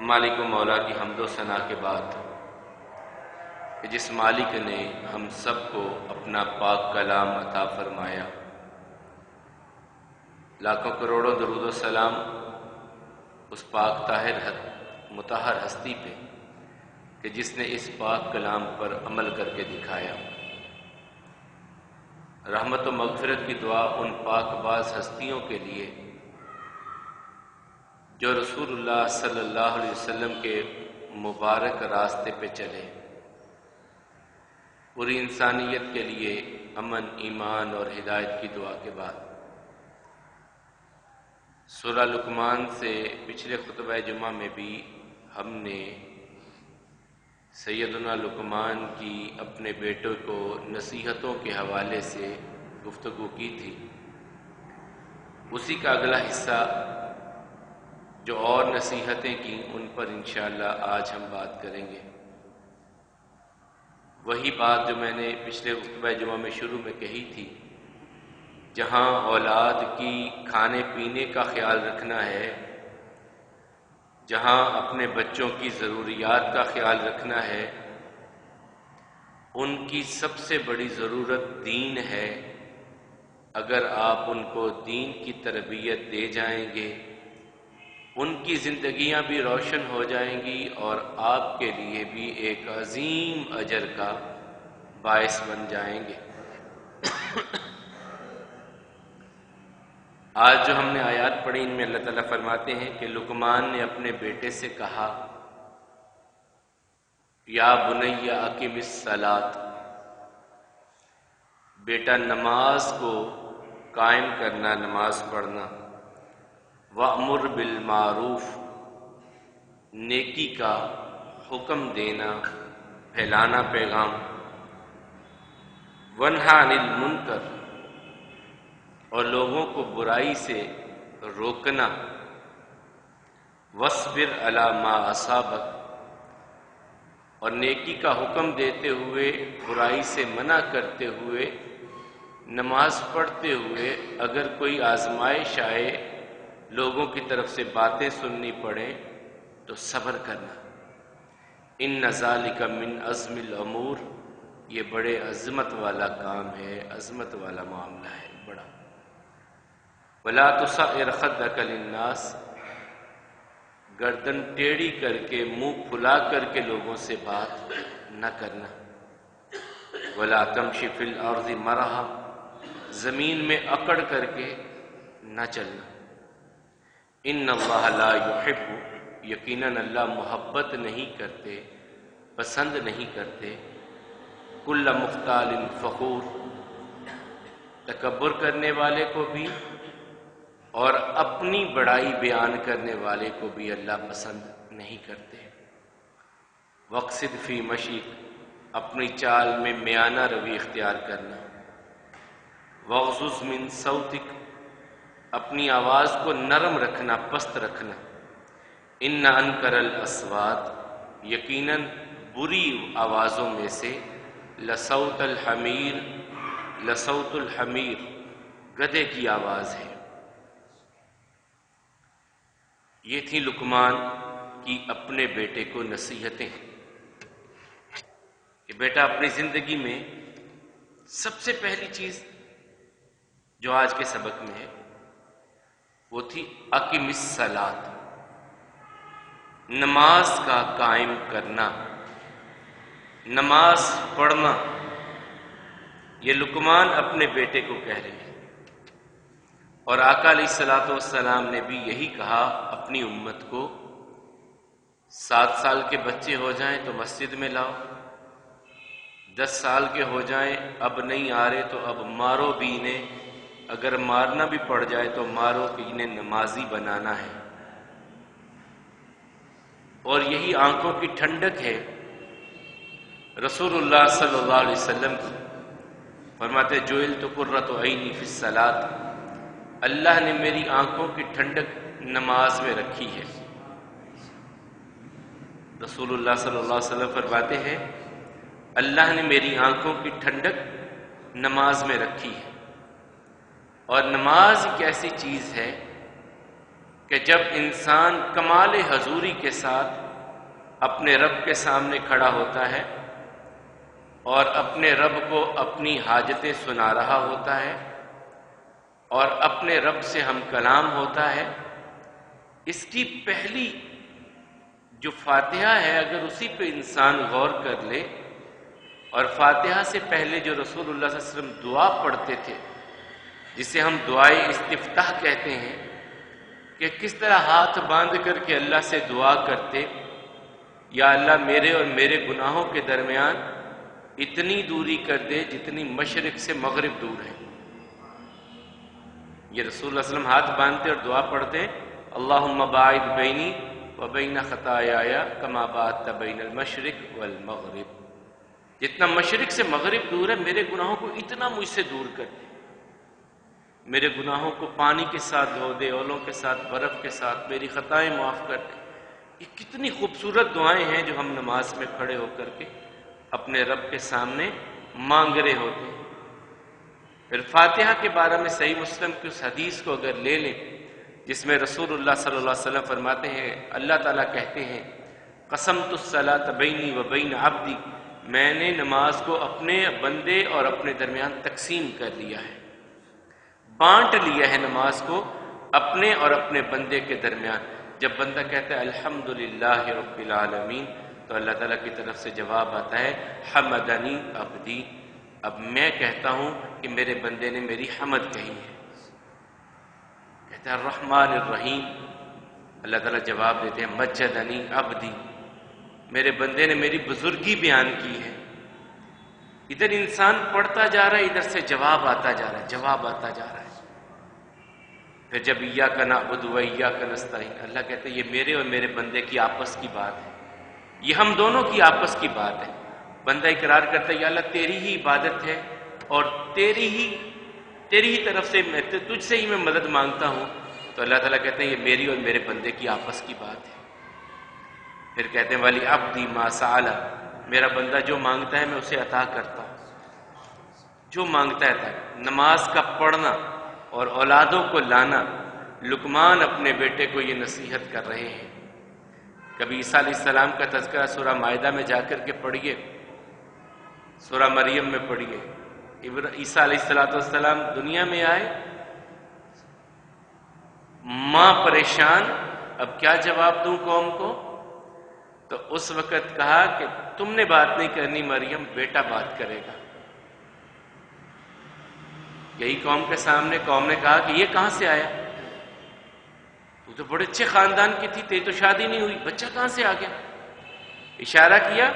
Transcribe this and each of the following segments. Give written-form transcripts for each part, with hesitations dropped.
مالک و مولا کی حمد و ثنا کے بعد کہ جس مالک نے ہم سب کو اپنا پاک کلام عطا فرمایا، لاکھوں کروڑوں درود و سلام اس پاک طاہر مطہر ہستی پہ کہ جس نے اس پاک کلام پر عمل کر کے دکھایا۔ رحمت و مغفرت کی دعا ان پاک باز ہستیوں کے لیے جو رسول اللہ صلی اللہ علیہ وسلم کے مبارک راستے پہ چلے، پوری انسانیت کے لیے امن، ایمان اور ہدایت کی دعا کے بعد سورہ لقمان سے پچھلے خطبہ جمعہ میں بھی ہم نے سیدنا لقمان کی اپنے بیٹے کو نصیحتوں کے حوالے سے گفتگو کی تھی۔ اسی کا اگلا حصہ جو اور نصیحتیں کی ان پر انشاءاللہ آج ہم بات کریں گے۔ وہی بات جو میں نے پچھلے خطبہ جمعہ میں شروع میں کہی تھی، جہاں اولاد کی کھانے پینے کا خیال رکھنا ہے، جہاں اپنے بچوں کی ضروریات کا خیال رکھنا ہے، ان کی سب سے بڑی ضرورت دین ہے۔ اگر آپ ان کو دین کی تربیت دے جائیں گے، ان کی زندگیاں بھی روشن ہو جائیں گی اور آپ کے لیے بھی ایک عظیم اجر کا باعث بن جائیں گے۔ آج جو ہم نے آیات پڑھی ان میں اللہ تعالیٰ فرماتے ہیں کہ لقمان نے اپنے بیٹے سے کہا، یا بنی اقم الصلاۃ، بیٹا نماز کو قائم کرنا، نماز پڑھنا، وَأْمُرْ بِالْمَعْرُوفِ، نیکی کا حکم دینا، پھیلانا پیغام، وَانْہَ عَنِ الْمُنْکَرِ، اور لوگوں کو برائی سے روکنا، وَاصْبِرْ عَلَى مَا أَصَابَكَ، اور نیکی کا حکم دیتے ہوئے، برائی سے منع کرتے ہوئے، نماز پڑھتے ہوئے اگر کوئی آزمائش آئے، لوگوں کی طرف سے باتیں سننی پڑیں تو صبر کرنا۔ ان ذالک من عزم الامور، یہ بڑے عظمت والا کام ہے، عظمت والا معاملہ ہے بڑا۔ ولا تصعر خدک للناس، گردن ٹیڑھی کر کے، منہ پھلا کر کے لوگوں سے بات نہ کرنا۔ ولا تمشی فی الارض مرحا، زمین میں اکڑ کر کے نہ چلنا۔ ان اللہ لا یحب، یقیناً اللہ محبت نہیں کرتے، پسند نہیں کرتے، کل مختال فخور، تکبر کرنے والے کو بھی اور اپنی بڑائی بیان کرنے والے کو بھی اللہ پسند نہیں کرتے۔ وقصد فی مشیک، اپنی چال میں میانہ روی اختیار کرنا۔ وغضض من صوتک، اپنی آواز کو نرم رکھنا، پست رکھنا۔ ان انکر الاصوات، یقیناً بری آوازوں میں سے لصوت الحمیر، لصوت الحمیر، گدھے کی آواز ہے۔ یہ تھی لقمان کی اپنے بیٹے کو نصیحتیں کہ بیٹا اپنی زندگی میں سب سے پہلی چیز جو آج کے سبق میں ہے وہ تھی اقم الصلاۃ، نماز کا قائم کرنا، نماز پڑھنا۔ یہ لقمان اپنے بیٹے کو کہہ رہے ہیں، اور آقا علیہ الصلوۃ والسلام نے بھی یہی کہا اپنی امت کو۔ 7 سال کے بچے ہو جائیں تو مسجد میں لاؤ، 10 سال کے ہو جائیں اب نہیں آ رہے تو اب مارو بھی انہیں، اگر مارنا بھی پڑ جائے تو مارو کہ انہیں نمازی بنانا ہے۔ اور یہی آنکھوں کی ٹھنڈک ہے رسول اللہ صلی اللہ علیہ وسلم کی۔ فرماتے جعلت قرۃ عینی فی الصلاۃ، اللہ نے میری آنکھوں کی ٹھنڈک نماز میں رکھی ہے۔ رسول اللہ صلی اللہ علیہ وسلم فرماتے ہیں اللہ نے میری آنکھوں کی ٹھنڈک نماز میں رکھی ہے۔ اور نماز ایک ایسی چیز ہے کہ جب انسان کمال حضوری کے ساتھ اپنے رب کے سامنے کھڑا ہوتا ہے اور اپنے رب کو اپنی حاجتیں سنا رہا ہوتا ہے اور اپنے رب سے ہم کلام ہوتا ہے، اس کی پہلی جو فاتحہ ہے اگر اسی پہ انسان غور کر لے، اور فاتحہ سے پہلے جو رسول اللہ صلی اللہ علیہ وسلم دعا پڑھتے تھے جسے ہم دعائے استفتاح کہتے ہیں، کہ کس طرح ہاتھ باندھ کر کے اللہ سے دعا کرتے، یا اللہ میرے اور میرے گناہوں کے درمیان اتنی دوری کر دے جتنی مشرق سے مغرب دور ہے۔ یہ رسول اللہ صلی اللہ علیہ وسلم ہاتھ باندھتے اور دعا پڑھتے، اللہم باعد بینی وبین خطایایا کما باعدت بین المشرق والمغرب، جتنا مشرق سے مغرب دور ہے میرے گناہوں کو اتنا مجھ سے دور کر دے، میرے گناہوں کو پانی کے ساتھ دھو دے، اولوں کے ساتھ، برف کے ساتھ، میری خطائیں معاف کر دے۔ یہ کتنی خوبصورت دعائیں ہیں جو ہم نماز میں کھڑے ہو کر کے اپنے رب کے سامنے مانگ رہے ہوتے ہیں۔ پھر فاتحہ کے بارے میں صحیح مسلم کی اس حدیث کو اگر لے لیں جس میں رسول اللہ صلی اللہ علیہ وسلم فرماتے ہیں، اللہ تعالیٰ کہتے ہیں قسمت الصلاۃ بینی و بین عبدی، میں نے نماز کو اپنے بندے اور اپنے درمیان تقسیم کر لیا ہے، بانٹ لیا ہے نماز کو اپنے اور اپنے بندے کے درمیان۔ جب بندہ کہتا ہے الحمدللہ رب العالمین تو اللہ تعالیٰ کی طرف سے جواب آتا ہے حمدنی عبدی، اب میں کہتا ہوں کہ میرے بندے نے میری حمد کہی ہے۔ کہتا ہے الرحمن الرحیم، اللہ تعالیٰ جواب دیتے ہیں مجدنی عبدی، میرے بندے نے میری بزرگی بیان کی ہے۔ ادھر انسان پڑھتا جا رہا ہے، ادھر سے جواب آتا جا رہا ہے، جواب آتا جا رہا ہے۔ پھر جب ایاک نعبد و ایاک نستعین، اللہ کہتے ہیں یہ میرے اور میرے بندے کی آپس کی بات ہے، یہ ہم دونوں کی آپس کی بات ہے۔ بندہ اقرار کرتا ہے یا اللہ تیری ہی عبادت ہے اور تیری ہی طرف سے میں تجھ سے ہی میں مدد مانگتا ہوں، تو اللہ تعالیٰ کہتے ہیں یہ میری اور میرے بندے کی آپس کی بات ہے۔ پھر کہتے ہیں ولی عبدی ما سأل، میرا بندہ جو مانگتا ہے میں اسے عطا کرتا ہوں، جو مانگتا ہے۔ نماز کا پڑھنا اور اولادوں کو لانا، لقمان اپنے بیٹے کو یہ نصیحت کر رہے ہیں۔ کبھی عیسیٰ علیہ السلام کا تذکرہ سورہ مائدہ میں جا کر کے پڑھیے، سورہ مریم میں پڑھیے۔ عیسیٰ علیہ السلام دنیا میں آئے، ماں پریشان، اب کیا جواب دوں قوم کو؟ تو اس وقت کہا کہ تم نے بات نہیں کرنی مریم، بیٹا بات کرے گا۔ یہی قوم کے سامنے قوم نے کہا کہ یہ کہاں سے آیا؟ تو تو بڑے اچھے خاندان کی تھی، تیری تو شادی نہیں ہوئی، بچہ کہاں سے آ گیا؟ اشارہ کیا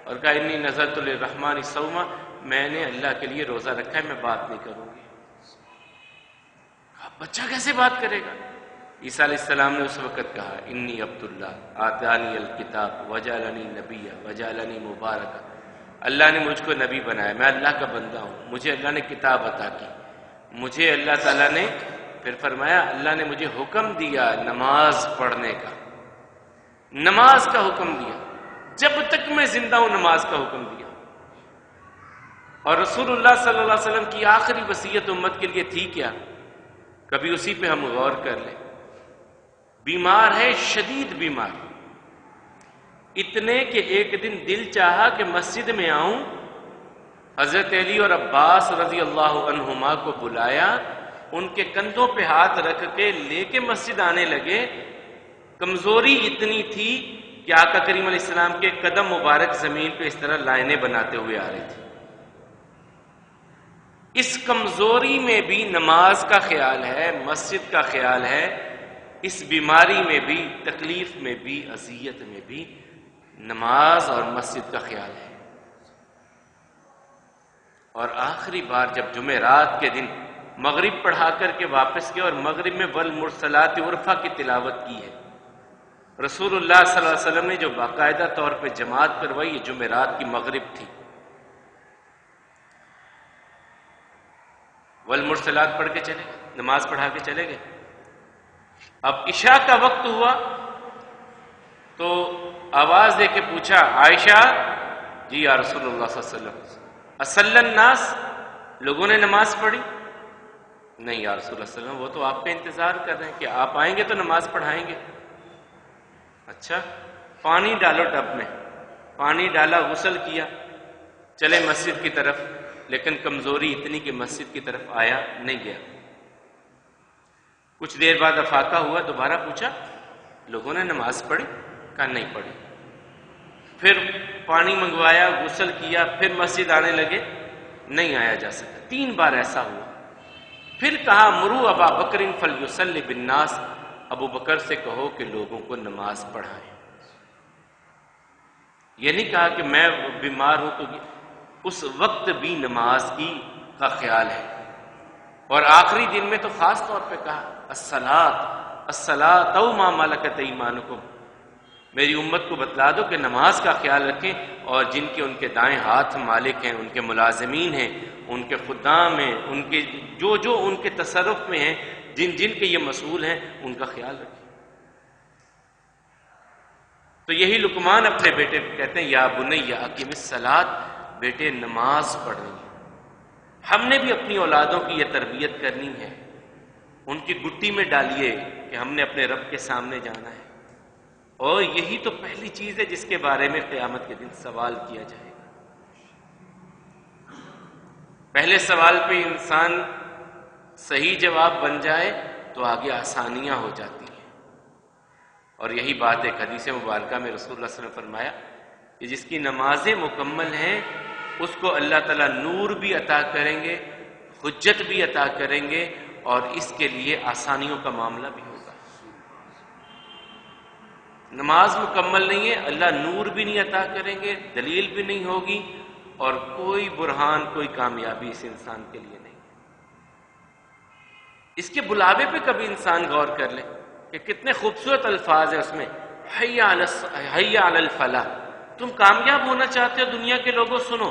اور کہا انی نذرت للرحمن صوما، میں نے اللہ کے لیے روزہ رکھا ہے، میں بات نہیں کروں گی۔ بچہ کیسے بات کرے گا؟ عیسیٰ علیہ السلام نے اس وقت کہا انی عبداللہ آتانی الکتاب وجعلنی نبیا وجعلنی مبارکا، اللہ نے مجھ کو نبی بنایا، میں اللہ کا بندہ ہوں، مجھے اللہ نے کتاب عطا کی، مجھے اللہ تعالیٰ نے پھر فرمایا اللہ نے مجھے حکم دیا نماز پڑھنے کا، نماز کا حکم دیا، جب تک میں زندہ ہوں نماز کا حکم دیا۔ اور رسول اللہ صلی اللہ علیہ وسلم کی آخری وصیت امت کے لیے تھی کیا؟ کبھی اسی پہ ہم غور کر لیں۔ بیمار ہے، شدید بیمار، اتنے کہ ایک دن دل چاہا کہ مسجد میں آؤں، حضرت علی اور عباس رضی اللہ عنہما کو بلایا، ان کے کندھوں پہ ہاتھ رکھ کے لے کے مسجد آنے لگے۔ کمزوری اتنی تھی کہ آقا کریم علیہ السلام کے قدم مبارک زمین پہ اس طرح لائنیں بناتے ہوئے آ رہے تھے۔ اس کمزوری میں بھی نماز کا خیال ہے، مسجد کا خیال ہے، اس بیماری میں بھی، تکلیف میں بھی، اذیت میں بھی نماز اور مسجد کا خیال ہے۔ اور آخری بار جب جمعرات کے دن مغرب پڑھا کر کے واپس گئے اور مغرب میں والمرسلات عرفا کی تلاوت کی ہے، رسول اللہ صلی اللہ علیہ وسلم نے جو باقاعدہ طور پہ جماعت کروائی، یہ جمعرات کی مغرب تھی۔ والمرسلات پڑھ کے چلے گئے، نماز پڑھا کے چلے گئے۔ اب عشاء کا وقت ہوا تو آواز دے کے پوچھا عائشہ، جی یا رسول اللہ صلی اللہ علیہ وسلم، اصلی الناس، لوگوں نے نماز پڑھی؟ نہیں یا رسول اللہ صلی اللہ علیہ وسلم، وہ تو آپ کا انتظار کر رہے ہیں کہ آپ آئیں گے تو نماز پڑھائیں گے۔ اچھا، پانی ڈالو ٹب میں، پانی ڈالا، غسل کیا، چلے مسجد کی طرف، لیکن کمزوری اتنی کہ مسجد کی طرف آیا نہیں گیا۔ کچھ دیر بعد افاقہ ہوا، دوبارہ پوچھا، لوگوں نے نماز پڑھی؟ کہا نہیں پڑھی۔ پھر پانی منگوایا، غسل کیا، پھر مسجد آنے لگے، نہیں آیا جا سکا، 3 بار ایسا ہوا۔ پھر کہا مرو ابا بکر فلیصلی بالناس، ابو بکر سے کہو کہ لوگوں کو نماز پڑھائیں۔ یہ نہیں کہا کہ میں بیمار ہوں تو اس وقت بھی نماز کا خیال ہے، اور آخری دن میں تو خاص طور پہ کہا الصلاۃ ما ملکت ایمانکم، میری امت کو بتلا دو کہ نماز کا خیال رکھیں، اور جن کے ان کے دائیں ہاتھ مالک ہیں، ان کے ملازمین ہیں، ان کے خدام ہیں، ان کے جو ان کے تصرف میں ہیں، جن کے یہ مسئول ہیں، ان کا خیال رکھیں۔ تو یہی لقمان اپنے بیٹے کو کہتے ہیں یا بنی اقیم الصلاۃ، بیٹے نماز پڑھنی ہے۔ ہم نے بھی اپنی اولادوں کی یہ تربیت کرنی ہے، ان کی گٹی میں ڈالیے کہ ہم نے اپنے رب کے سامنے جانا ہے، اور یہی تو پہلی چیز ہے جس کے بارے میں قیامت کے دن سوال کیا جائے گا۔ پہلے سوال پہ انسان صحیح جواب بن جائے تو آگے آسانیاں ہو جاتی ہیں، اور یہی بات ایک حدیث مبارکہ میں رسول اللہ صلی اللہ علیہ وسلم نے فرمایا کہ جس کی نمازیں مکمل ہیں اس کو اللہ تعالیٰ نور بھی عطا کریں گے، حجت بھی عطا کریں گے، اور اس کے لیے آسانیوں کا معاملہ بھی ہوگا۔ نماز مکمل نہیں ہے، اللہ نور بھی نہیں عطا کریں گے، دلیل بھی نہیں ہوگی، اور کوئی برہان، کوئی کامیابی اس انسان کے لیے نہیں۔ اس کے بلاوے پہ کبھی انسان غور کر لے کہ کتنے خوبصورت الفاظ ہیں اس میں، حی علی الفلاح، تم کامیاب ہونا چاہتے ہو دنیا کے لوگوں، سنو،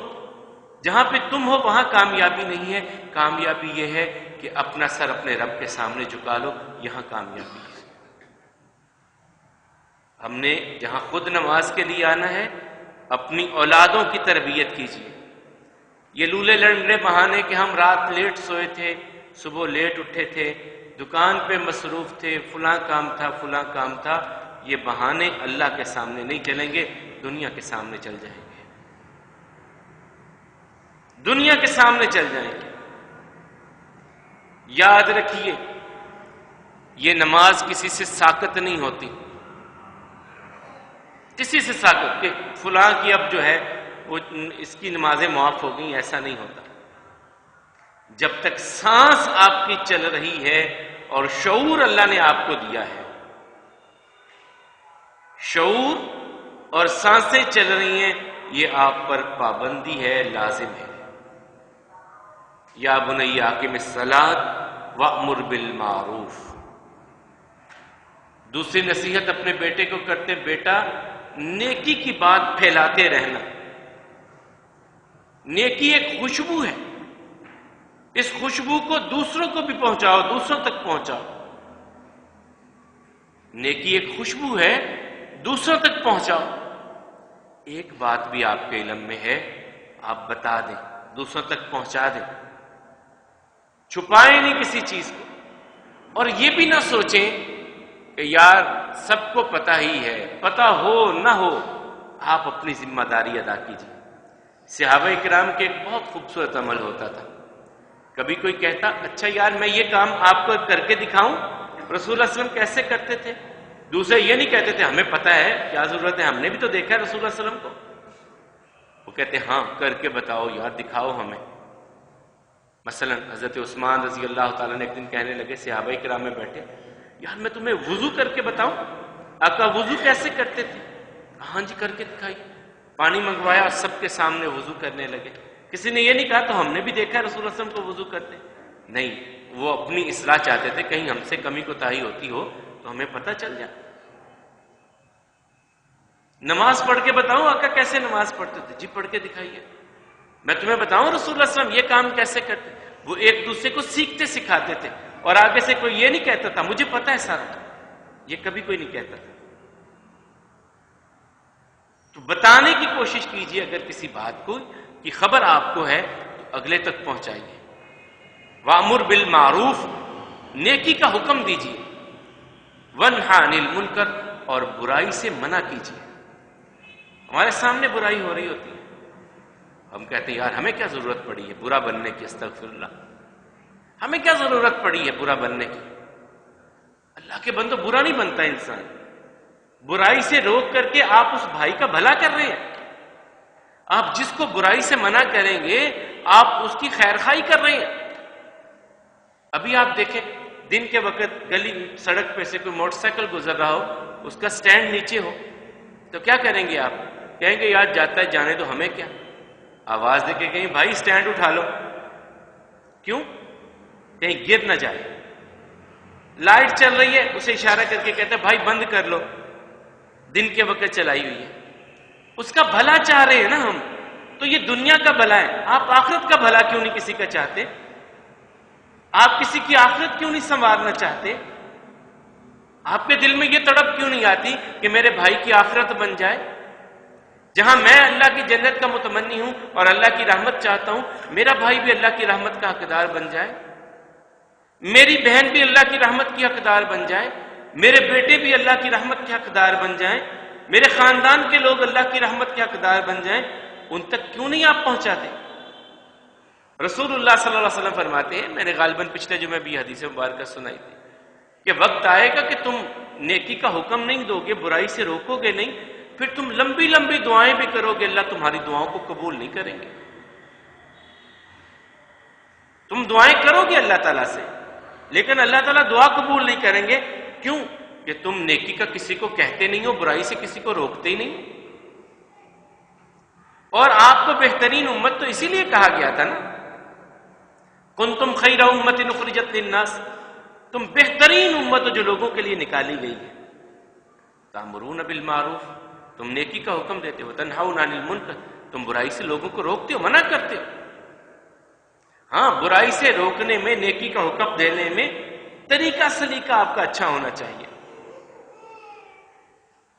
جہاں پہ تم ہو وہاں کامیابی نہیں ہے، کامیابی یہ ہے کہ اپنا سر اپنے رب کے سامنے جھکا لو، یہاں کامیابی ہے۔ ہم نے جہاں خود نماز کے لیے آنا ہے، اپنی اولادوں کی تربیت کیجیے۔ یہ لولے لنگڑے بہانے کہ ہم رات لیٹ سوئے تھے، صبح لیٹ اٹھے تھے، دکان پہ مصروف تھے، فلاں کام تھا، فلاں کام تھا، یہ بہانے اللہ کے سامنے نہیں چلیں گے، دنیا کے سامنے چل جائیں گے، دنیا کے سامنے چل جائیں گے۔ یاد رکھیے، یہ نماز کسی سے ساقط نہیں ہوتی، کسی سے ساقط کہ فلاں کی اب جو ہے وہ اس کی نمازیں معاف ہو گئیں، ایسا نہیں ہوتا۔ جب تک سانس آپ کی چل رہی ہے اور شعور اللہ نے آپ کو دیا ہے، شعور اور سانسیں چل رہی ہیں، یہ آپ پر پابندی ہے، لازم ہے۔ یا بنی اقم الصلاۃ وامر بالمعروف۔ دوسری نصیحت اپنے بیٹے کو کرتے، بیٹا نیکی کی بات پھیلاتے رہنا۔ نیکی ایک خوشبو ہے، اس خوشبو کو دوسروں کو بھی پہنچاؤ، دوسروں تک پہنچاؤ۔ نیکی ایک خوشبو ہے، دوسروں تک پہنچاؤ۔ ایک بات بھی آپ کے علم میں ہے، آپ بتا دیں، دوسروں تک پہنچا دیں، چھپائیں نہیں کسی چیز کو۔ اور یہ بھی نہ سوچیں کہ یار سب کو پتہ ہی ہے، پتہ ہو نہ ہو، آپ اپنی ذمہ داری ادا کیجیے۔ صحابہ کرام کے ایک بہت خوبصورت عمل ہوتا تھا، کبھی کوئی کہتا اچھا یار میں یہ کام آپ کو کر کے دکھاؤں، رسول اللہ صلی اللہ علیہ وسلم کیسے کرتے تھے؟ دوسرے یہ نہیں کہتے تھے ہمیں پتہ ہے، کیا ضرورت ہے، ہم نے بھی تو دیکھا ہے رسول اللہ صلی اللہ علیہ وسلم کو۔ وہ کہتے ہاں کر کے بتاؤ یار، دکھاؤ ہمیں۔ مثلا حضرت عثمان رضی اللہ تعالیٰ نے ایک دن کہنے لگے، صحابہ کرام میں بیٹھے، یار میں تمہیں وضو کر کے بتاؤں، آقا وضو کیسے کرتے تھے؟ ہاں جی کر کے دکھائی۔ پانی منگوایا اور سب کے سامنے وضو کرنے لگے۔ کسی نے یہ نہیں کہا تو ہم نے بھی دیکھا رسول اللہ صلی اللہ علیہ وسلم کو وضو کرتے، نہیں، وہ اپنی اصلاح چاہتے تھے، کہیں ہم سے کمی کوتاہی ہوتی ہو تو ہمیں پتہ چل جائے۔ نماز پڑھ کے بتاؤں آقا کیسے نماز پڑھتے تھے؟ جی پڑھ کے دکھائیے۔ میں تمہیں بتاؤں رسول اللہ صلی اللہ علیہ وسلم یہ کام کیسے کرتے؟ وہ ایک دوسرے کو سیکھتے سکھاتے تھے، اور آگے سے کوئی یہ نہیں کہتا تھا مجھے پتہ ہے سارا، یہ کبھی کوئی نہیں کہتا تھا۔ تو بتانے کی کوشش کیجیے، اگر کسی بات کو کی خبر آپ کو ہے تو اگلے تک پہنچائیے۔ وَأْمُرْ بِالْمَعْرُوفِ، نیکی کا حکم دیجیے، وَانْہَ عَنِ الْمُنْکَرِ، اور برائی سے منع کیجیے۔ ہمارے سامنے برائی ہو رہی ہوتی ہے، ہم کہتے ہیں یار ہمیں کیا ضرورت پڑی ہے برا بننے کی، استغفر اللہ، ہمیں کیا ضرورت پڑی ہے برا بننے کی؟ اللہ کے بندو، برا نہیں بنتا انسان، برائی سے روک کر کے آپ اس بھائی کا بھلا کر رہے ہیں۔ آپ جس کو برائی سے منع کریں گے آپ اس کی خیر خواہی کر رہے ہیں۔ ابھی آپ دیکھیں دن کے وقت گلی سڑک پہ سے کوئی موٹر سائیکل گزر رہا ہو، اس کا سٹینڈ نیچے ہو، تو کیا کریں گے آپ؟ کہیں گے یار جاتا ہے جانے تو ہمیں کیا، آواز دے کے کہیں بھائی سٹینڈ اٹھا لو، کیوں؟ کہیں گر نہ جائے۔ لائٹ چل رہی ہے، اسے اشارہ کر کے کہتے ہیں بھائی بند کر لو، دن کے وقت چلائی ہوئی ہے، اس کا بھلا چاہ رہے ہیں نا ہم، تو یہ دنیا کا بھلا ہے، آپ آخرت کا بھلا کیوں نہیں کسی کا چاہتے؟ آپ کسی کی آخرت کیوں نہیں سنوارنا چاہتے؟ آپ کے دل میں یہ تڑپ کیوں نہیں آتی کہ میرے بھائی کی آخرت بن جائے؟ جہاں میں اللہ کی جنت کا متمنی ہوں اور اللہ کی رحمت چاہتا ہوں، میرا بھائی بھی اللہ کی رحمت کا حقدار بن جائے، میری بہن بھی اللہ کی رحمت کی حقدار بن جائے، میرے بیٹے بھی اللہ کی رحمت کے حقدار بن جائیں، میرے خاندان کے لوگ اللہ کی رحمت کے حقدار بن جائیں، ان تک کیوں نہیں آپ پہنچاتے؟ رسول اللہ صلی اللہ علیہ وسلم فرماتے ہیں، میں نے غالباً پچھلے جمعے بھی حدیث مبارکہ سنائی تھی، کہ وقت آئے گا کہ تم نیکی کا حکم نہیں دو گے، برائی سے روکو گے نہیں، پھر تم لمبی لمبی دعائیں بھی کرو گے، اللہ تمہاری دعاؤں کو قبول نہیں کریں گے۔ تم دعائیں کرو گے اللہ تعالیٰ سے، لیکن اللہ تعالیٰ دعا قبول نہیں کریں گے، کیوں؟ کہ تم نیکی کا کسی کو کہتے نہیں ہو، برائی سے کسی کو روکتے ہی نہیں۔ اور آپ کو بہترین امت تو اسی لیے کہا گیا تھا نا، کنتم خیر امت اخرجت للناس، تم بہترین امت جو لوگوں کے لیے نکالی گئی ہے۔ تأمرون بالمعروف، تم نیکی کا حکم دیتے ہو، تنہون عن المنکر، تم برائی سے لوگوں کو روکتے ہو، منع کرتے ہو۔ ہاں، برائی سے روکنے میں، نیکی کا حکم دینے میں طریقہ سلیقہ آپ کا اچھا ہونا چاہیے۔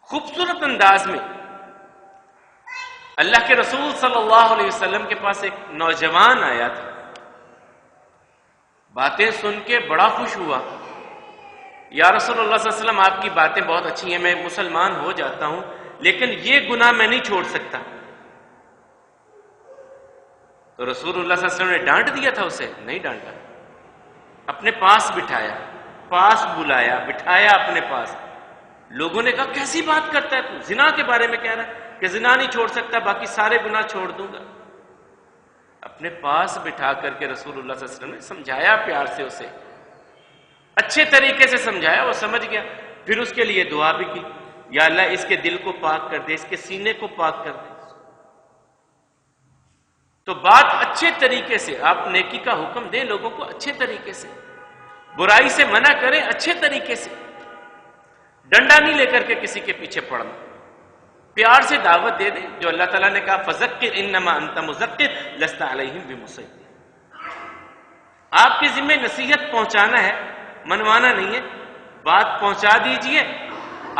خوبصورت انداز میں اللہ کے رسول صلی اللہ علیہ وسلم کے پاس ایک نوجوان آیا تھا، باتیں سن کے بڑا خوش ہوا، یا رسول اللہ صلی اللہ علیہ وسلم آپ کی باتیں بہت اچھی ہیں، میں مسلمان ہو جاتا ہوں لیکن یہ گناہ میں نہیں چھوڑ سکتا۔ تو رسول اللہ صلی اللہ علیہ وسلم نے ڈانٹ دیا تھا اسے؟ نہیں ڈانٹا، اپنے پاس بٹھایا، پاس بلایا، بٹھایا اپنے پاس۔ لوگوں نے کہا کیسی بات کرتا ہے تو، زنا کے بارے میں کہہ رہا ہے کہ زنا نہیں چھوڑ سکتا، باقی سارے گناہ چھوڑ دوں گا۔ اپنے پاس بٹھا کر کے رسول اللہ صلی اللہ علیہ وسلم نے سمجھایا پیار سے، اسے اچھے طریقے سے سمجھایا، وہ سمجھ گیا۔ پھر اس کے لیے دعا بھی کی، یا اللہ اس کے دل کو پاک کر دے، اس کے سینے کو پاک کر دے۔ تو بات اچھے طریقے سے، آپ نیکی کا حکم دیں لوگوں کو اچھے طریقے سے، برائی سے منع کریں اچھے طریقے سے، ڈنڈا نہیں لے کر کے کسی کے پیچھے پڑنا، پیار سے دعوت دے دیں، جو اللہ تعالیٰ نے کہا فذکر انما انت مذکر لست علیہم بمسیطر۔ آپ کے ذمہ نصیحت پہنچانا ہے، منوانا نہیں ہے، بات پہنچا دیجئے،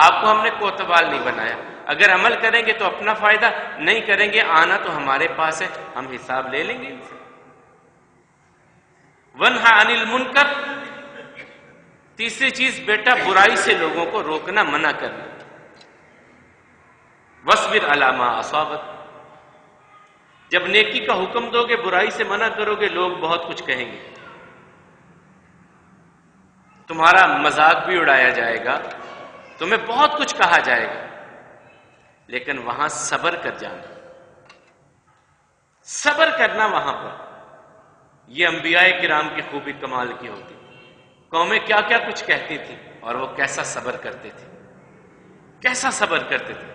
آپ کو ہم نے کوتوال نہیں بنایا، اگر عمل کریں گے تو اپنا فائدہ، نہیں کریں گے آنا تو ہمارے پاس ہے، ہم حساب لے لیں گے ان سے۔ وَانْہَ عَنِ الْمُنْکَرِ، تیسری چیز بیٹا برائی سے لوگوں کو روکنا، منع کرنا۔ وَاصْبِرْ عَلَىٰ مَا أَصَابَكَ، جب نیکی کا حکم دو گے، برائی سے منع کرو گے، لوگ بہت کچھ کہیں گے، تمہارا مذاق بھی اڑایا جائے گا، تمہیں بہت کچھ کہا جائے گا، لیکن وہاں صبر کر جانا، صبر کرنا وہاں پر۔ یہ انبیاء کرام کی خوبی کمال کی ہوتی، قومیں کیا کیا کچھ کہتی تھی اور وہ کیسا صبر کرتے تھے، کیسا صبر کرتے تھے۔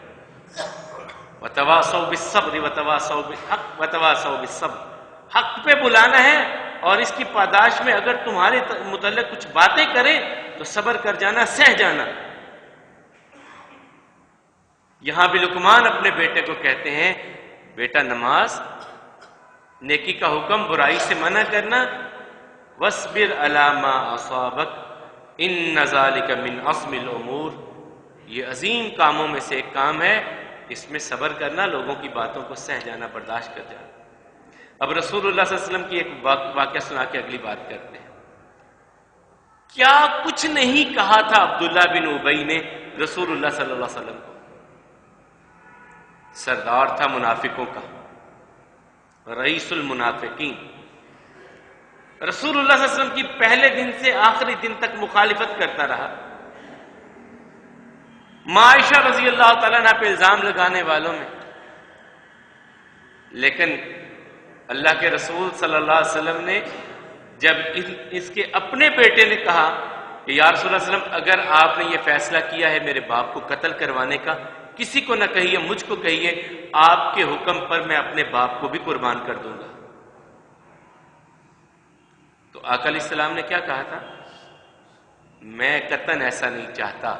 وَتَوَاصَوْا بِالصَّبْرِ وَتَوَاصَوْا بِالْحَقِّ وَتَوَاصَوْا بِالصَّبْرِ، حق پہ بلانا ہے، اور اس کی پاداش میں اگر تمہارے متعلق کچھ باتیں کریں تو صبر کر جانا، سہ جانا۔ یہاں بھی لقمان اپنے بیٹے کو کہتے ہیں بیٹا نماز، نیکی کا حکم، برائی سے منع کرنا، وَاصْبِرْ عَلَىٰ مَا أَصَابَكَ إِنَّ ذَلِكَ مِنْ عَزْمِ الْأُمُورِ، یہ عظیم کاموں میں سے ایک کام ہے، اس میں صبر کرنا، لوگوں کی باتوں کو سہ جانا، برداشت کر جانا۔ اب رسول اللہ صلی اللہ علیہ وسلم کی ایک واقعہ سنا کے اگلی بات کرتے ہیں. کیا کچھ نہیں کہا تھا عبداللہ بن ابی نے رسول اللہ صلی اللہ علیہ وسلم کو. سردار تھا منافقوں کا، رئیس المنافقین. رسول اللہ صلی اللہ علیہ وسلم کی پہلے دن سے آخری دن تک مخالفت کرتا رہا. عائشہ رضی اللہ تعالیٰ عنہ پہ الزام لگانے والوں میں. لیکن اللہ کے رسول صلی اللہ علیہ وسلم نے جب اس کے اپنے بیٹے نے کہا کہ یا رسول اللہ علیہ وسلم اگر آپ نے یہ فیصلہ کیا ہے میرے باپ کو قتل کروانے کا، کسی کو نہ کہیے، مجھ کو کہیے، آپ کے حکم پر میں اپنے باپ کو بھی قربان کر دوں گا. تو آقا علیہ السلام نے کیا کہا تھا؟ میں قطعاً ایسا نہیں چاہتا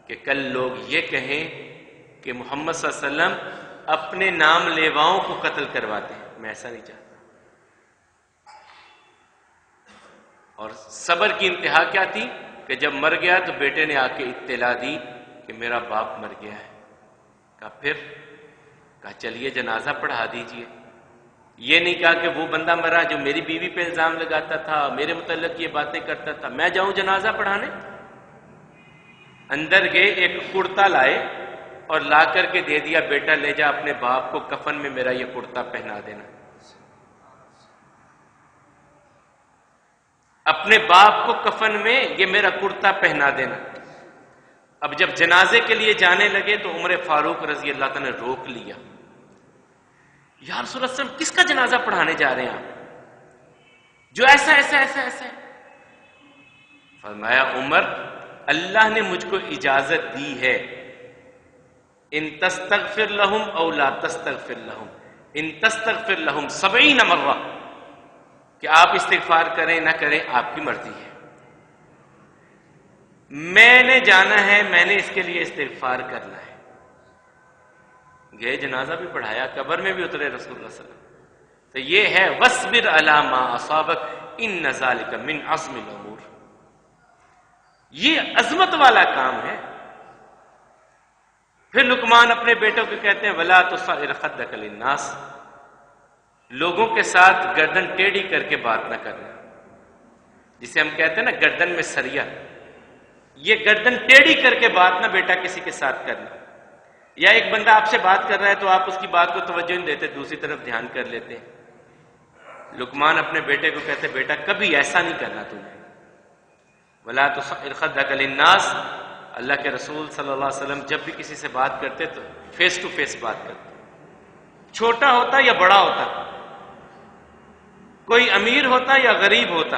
کہ کل لوگ یہ کہیں کہ محمد صلی اللہ علیہ وسلم اپنے نام لیواؤں کو قتل کرواتے ہیں. میں ایسا نہیں چاہتا. اور صبر کی انتہا کیا تھی کہ جب مر گیا تو بیٹے نے آ کے اطلاع دی کہ میرا باپ مر گیا ہے. کہا چلیے جنازہ پڑھا دیجئے. یہ نہیں کہا کہ وہ بندہ مرا جو میری بیوی پہ الزام لگاتا تھا، میرے متعلق یہ باتیں کرتا تھا، میں جاؤں جنازہ پڑھانے. اندر گئے، ایک کرتا لائے اور لا کر کے دے دیا، بیٹا لے جا اپنے باپ کو کفن میں میرا یہ کرتا پہنا دینا. اپنے باپ کو کفن میں یہ میرا کرتا پہنا دینا. اب جب جنازے کے لیے جانے لگے تو عمر فاروق رضی اللہ تعالیٰ نے روک لیا. یا رسول اللہ صلی اللہ علیہ وسلم کس کا جنازہ پڑھانے جا رہے ہیں آپ جو ایسا ایسا ایسا ایسا ہے؟ فرمایا عمر، اللہ نے مجھ کو اجازت دی ہے، ان تستغفر لہم او لا تستغفر لہم، ان تستغفر لہم 70 مرہ، کہ آپ استغفار کریں نہ کریں آپ کی مرضی ہے. میں نے جانا ہے، میں نے اس کے لیے استغفار کرنا ہے. گئے، جنازہ بھی پڑھایا، قبر میں بھی اترے رسول اللہ صلی اللہ علیہ وسلم. تو یہ ہے وَاصْبِرْ عَلَىٰ مَا أَصَابَكَ إِنَّ ذَلِكَ مِنْ عَزْمِ الْأُمُورِ. یہ عظمت والا کام ہے. پھر لقمان اپنے بیٹوں کو کہتے ہیں وَلَا تُصَعِّرْ خَدَّكَ لِلنَّاسِ، لوگوں کے ساتھ گردن ٹیڑھی کر کے بات نہ کرنا. جسے ہم کہتے ہیں نا گردن میں سریا، یہ گردن ٹیڑھی کر کے بات نہ بیٹا کسی کے ساتھ کرنا. یا ایک بندہ آپ سے بات کر رہا ہے تو آپ اس کی بات کو توجہ نہیں دیتے، دوسری طرف دھیان کر لیتے ہیں. لقمان اپنے بیٹے کو کہتے بیٹا کبھی ایسا نہیں کرنا تم نے. وَلَا تُصَعِّرْ خَدَّكَ لِلنَّاسِ. اللہ کے رسول صلی اللہ علیہ وسلم جب بھی کسی سے بات کرتے تو فیس ٹو فیس بات کرتے، چھوٹا ہوتا یا بڑا ہوتا، کوئی امیر ہوتا یا غریب ہوتا.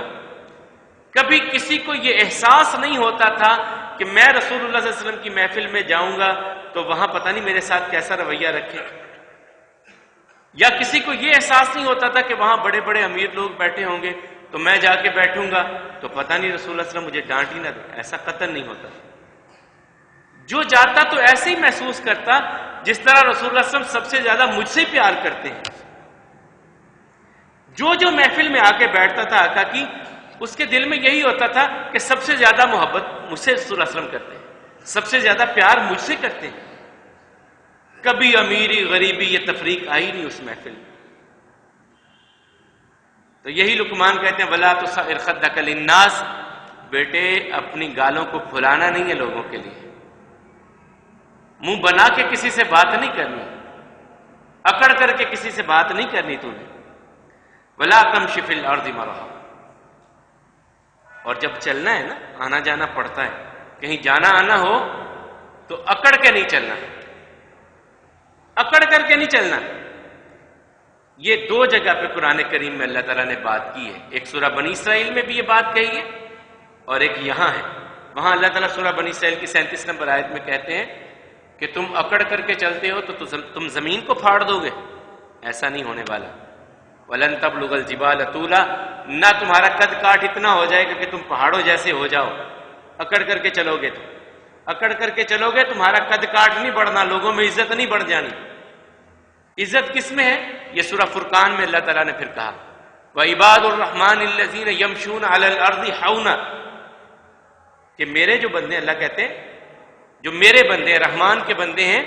کبھی کسی کو یہ احساس نہیں ہوتا تھا کہ میں رسول اللہ صلی اللہ علیہ وسلم کی محفل میں جاؤں گا تو وہاں پتہ نہیں میرے ساتھ کیسا رویہ رکھے. یا کسی کو یہ احساس نہیں ہوتا تھا کہ وہاں بڑے بڑے امیر لوگ بیٹھے ہوں گے تو میں جا کے بیٹھوں گا تو پتہ نہیں رسول اللہ صلی اللہ علیہ وسلم مجھے ڈانٹ ہی نہ دے. ایسا قطعاً نہیں ہوتا. جو جاتا تو ایسے ہی محسوس کرتا جس طرح رسول اللہ صلی اللہ علیہ وسلم سب سے زیادہ مجھ سے پیار کرتے ہیں. جو محفل میں آ کے بیٹھتا تھا آقا کی، اس کے دل میں یہی ہوتا تھا کہ سب سے زیادہ محبت مجھ سے رسول اللہ صلی اللہ علیہ وسلم کرتے ہیں، سب سے زیادہ پیار مجھ سے کرتے ہیں. کبھی امیری غریبی یہ تفریق آئی نہیں اس محفل میں. تو یہی لقمان کہتے ہیں وَلَا تُصَعِّرْ خَدَّكَ لِلنَّاسِ. بیٹے اپنی گالوں کو پھلانا نہیں ہے لوگوں کے لیے. منہ بنا کے کسی سے بات نہیں کرنی، اکڑ کر کے کسی سے بات نہیں کرنی تو نے. وَلَا تَمْشِ فِي الْأَرْضِ مَرَحًا. اور جب چلنا ہے نا، آنا جانا پڑتا ہے، کہیں جانا آنا ہو تو اکڑ کے نہیں چلنا، اکڑ کر کے نہیں چلنا. یہ دو جگہ پہ قرآن کریم میں اللہ تعالیٰ نے بات کی ہے. ایک سورہ بنی اسرائیل میں بھی یہ بات کہی ہے اور ایک یہاں ہے. وہاں اللہ تعالیٰ سورہ بنی اسرائیل کی 37 نمبر آیت میں کہتے ہیں کہ تم اکڑ کر کے چلتے ہو تو تم زمین کو پھاڑ دو گے. ایسا نہیں ہونے والا. وَلَن تَبْلُغَ الْجِبَالَ طُولًا. نہ تمہارا قد کاٹ اتنا ہو جائے گا کہ تم پہاڑوں جیسے ہو جاؤ. اکڑ کر کے چلو گے تو اکڑ کر کے چلو گے، تمہارا قد کاٹ نہیں بڑھنا، لوگوں میں عزت نہیں بڑھ جانی. عزت کس میں ہے؟ یہ سورہ فرقان میں اللہ تعالیٰ نے پھر کہا وَعِبَادُ الرَّحْمَٰنِ الَّذِينَ يَمْشُونَ عَلَى الْأَرْضِ حَوْنًا. کہ میرے جو بندے، اللہ کہتے ہیں جو میرے بندے ہیں، رحمان کے بندے ہیں،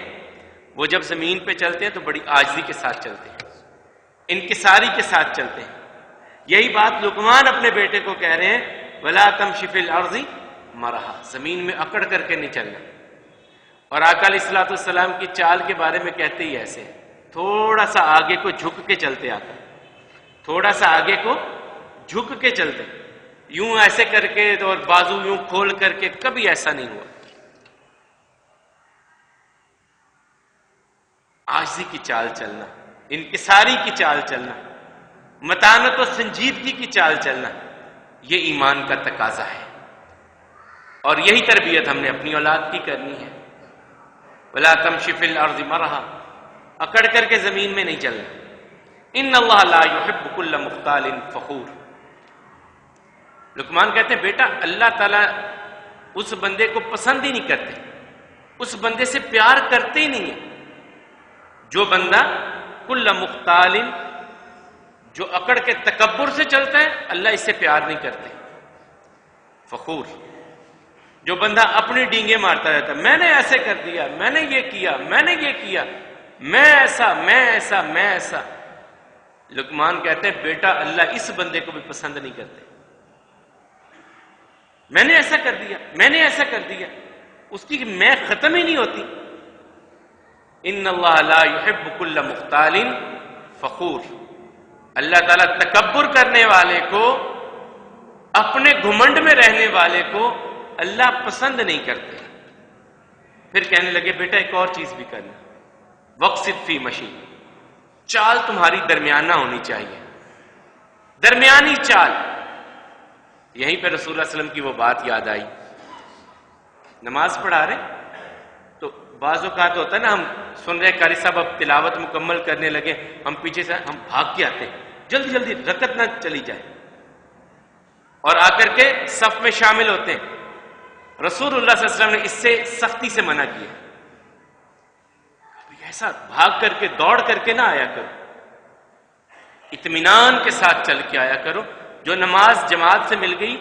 وہ جب زمین پہ چلتے ہیں تو بڑی عاجزی کے ساتھ چلتے ہیں. انکساری کے ساتھ چلتے ہیں. یہی بات لقمان اپنے بیٹے کو کہہ رہے ہیں وَلَا تَمْشِ فِي الْأَرْضِ مَرَحًا، زمین میں اکڑ کر کے نہیں چلنا. اور آقا علیہ الصلوۃ والسلام کی چال کے بارے میں کہتے ہی ایسے ہیں، تھوڑا سا آگے کو جھک کے چلتے آقا، تھوڑا سا آگے کو جھک کے چلتے، یوں ایسے کر کے اور بازو یوں کھول کر کے کبھی ایسا نہیں ہوا. عاجزی کی چال چلنا، انکساری کی چال چلنا، متانت و سنجیدگی کی چال چلنا، یہ ایمان کا تقاضا ہے. اور یہی تربیت ہم نے اپنی اولاد کی کرنی ہے. وَلَا تَمْشِ فِي الْأَرْضِ مَرَحًا، اکڑ کر کے زمین میں نہیں چلنا. إِنَّ اللَّهَ لَا يُحِبُّ كُلَّ مُخْتَالٍ فَخُورٍ. لقمان کہتے ہیں بیٹا اللہ تعالیٰ اس بندے کو پسند ہی نہیں کرتے، اس بندے سے پیار کرتے ہی نہیں ہیں جو بندہ کل مختال، جو اکڑ کے تکبر سے چلتا ہے، اللہ اس سے پیار نہیں کرتے. فخور، جو بندہ اپنی ڈینگیں مارتا رہتا، میں نے ایسے کر دیا، میں نے یہ کیا، میں نے یہ کیا، میں ایسا میں ایسا میں ایسا. لقمان کہتے ہیں بیٹا اللہ اس بندے کو بھی پسند نہیں کرتے. میں نے ایسا کر دیا، میں نے ایسا کر دیا، اس کی میں ختم ہی نہیں ہوتی. ان اللہ لا يحب كل مختال فخور. اللہ تعالیٰ تکبر کرنے والے کو، اپنے گھمنڈ میں رہنے والے کو اللہ پسند نہیں کرتے. پھر کہنے لگے بیٹا ایک اور چیز بھی کرنا، وقصد فی مشی، چال تمہاری درمیانہ ہونی چاہیے، درمیانی چال. یہیں پہ رسول اللہ علیہ وسلم کی وہ بات یاد آئی. نماز پڑھا رہے تو بعض اوقات ہوتا ہے نا، ہم سن رہے قاری صاحب اب تلاوت مکمل کرنے لگے، ہم پیچھے سے ہم بھاگ کے آتے ہیں جلدی جلدی رکعت نہ چلی جائے، اور آ کر کے صف میں شامل ہوتے ہیں. رسول اللہ صلی اللہ علیہ وسلم نے اس سے سختی سے منع کیا. ایسا بھاگ کر کے دوڑ کر کے نہ آیا کرو، اطمینان کے ساتھ چل کے آیا کرو. جو نماز جماعت سے مل گئی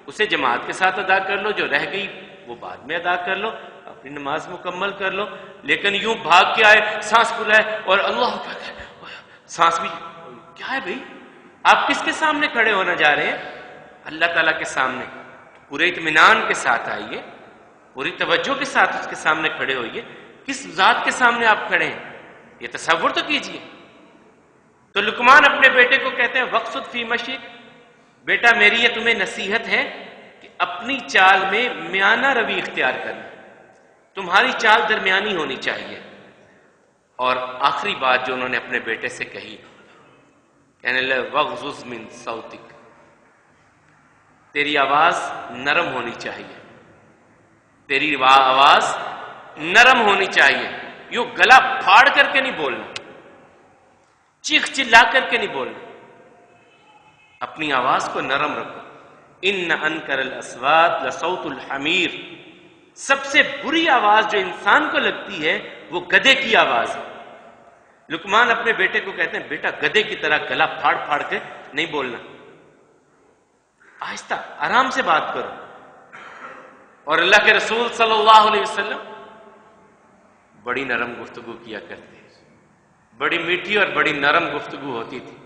اسے جماعت کے ساتھ ادا کر لو، جو رہ گئی وہ بعد میں ادا کر لو، اپنی نماز مکمل کر لو. لیکن یوں بھاگ کے آئے، سانس پھولائے اور اللہ سانس بھی، کیا ہے بھائی آپ کس کے سامنے کھڑے ہونا جا رہے ہیں؟ اللہ تعالیٰ کے سامنے. پورے اطمینان کے ساتھ آئیے، پوری توجہ کے ساتھ اس کے سامنے کھڑے ہوئیے. کس ذات کے سامنے آپ کھڑے ہیں یہ تصور تو کیجئے. تو لقمان اپنے بیٹے کو کہتے ہیں وقصد فی مشیک، بیٹا میری یہ تمہیں نصیحت ہے کہ اپنی چال میں میانہ روی اختیار کرنا، تمہاری چال درمیانی ہونی چاہیے. اور آخری بات جو انہوں نے اپنے بیٹے سے کہی، کہنے لگے وغضض من صوتک، تیری آواز نرم ہونی چاہیے، تیری آواز نرم ہونی چاہیے. یوں گلا پھاڑ کر کے نہیں بولنا، چیخ چلا کر کے نہیں بولنا، اپنی آواز کو نرم رکھو. ان انکر الاصوات لصوت الحمیر، سب سے بری آواز جو انسان کو لگتی ہے وہ گدھے کی آواز ہے. لقمان اپنے بیٹے کو کہتے ہیں بیٹا گدھے کی طرح گلا پھاڑ پھاڑ کے نہیں بولنا، آہستہ آرام سے بات کرو. اور اللہ کے رسول صلی اللہ علیہ وسلم بڑی نرم گفتگو کیا کرتے ہیں، بڑی میٹھی اور بڑی نرم گفتگو ہوتی تھی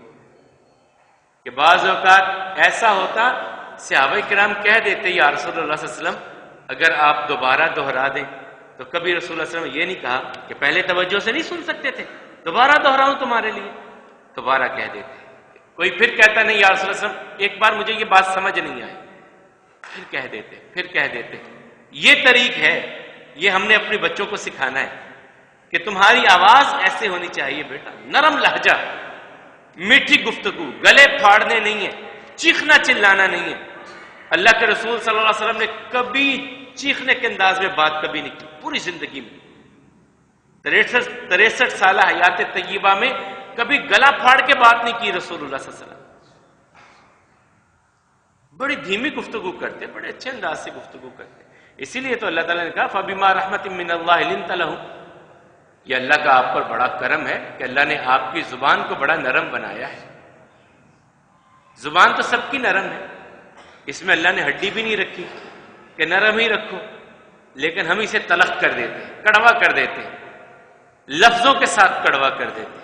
کہ بعض اوقات ایسا ہوتا صحابہ کرام کہہ دیتے یا رسول اللہ صلی اللہ علیہ وسلم اگر آپ دوبارہ دہرا دیں، تو کبھی رسول اللہ صلی اللہ علیہ وسلم یہ نہیں کہا کہ پہلے توجہ سے نہیں سن سکتے تھے، دوبارہ دہراؤں تمہارے لیے، دوبارہ کہہ دیتے. کوئی پھر کہتا نہیں یا رسول اللہ صلی اللہ علیہ وسلم ایک بار مجھے یہ بات سمجھ نہیں آئی، پھر کہہ دیتے پھر کہہ دیتے. یہ طریق ہے، یہ ہم نے اپنے بچوں کو سکھانا ہے کہ تمہاری آواز ایسے ہونی چاہیے بیٹا، نرم لہجہ، میٹھی گفتگو، گلے پھاڑنے نہیں ہے، چیخنا چلانا نہیں ہے. اللہ کے رسول صلی اللہ علیہ وسلم نے کبھی چیخنے کے انداز میں بات کبھی نہیں کی پوری زندگی میں. 63 سالہ حیات طیبہ میں کبھی گلا پھاڑ کے بات نہیں کی رسول اللہ صلی اللہ علیہ وسلم. بڑی دھیمی گفتگو کرتے، بڑے اچھے انداز سے گفتگو کرتے. اسی لیے تو اللہ تعالیٰ نے کہا فَبِمَا رَحْمَةٍ مِّنَ اللَّهِ لِنْتَ لَهُمْ، یہ اللہ کا آپ پر بڑا کرم ہے کہ اللہ نے آپ کی زبان کو بڑا نرم بنایا ہے. زبان تو سب کی نرم ہے، اس میں اللہ نے ہڈی بھی نہیں رکھی کہ نرم ہی رکھو، لیکن ہم اسے تلخ کر دیتے ہیں، کڑوا کر دیتے ہیں، لفظوں کے ساتھ کڑوا کر دیتے ہیں.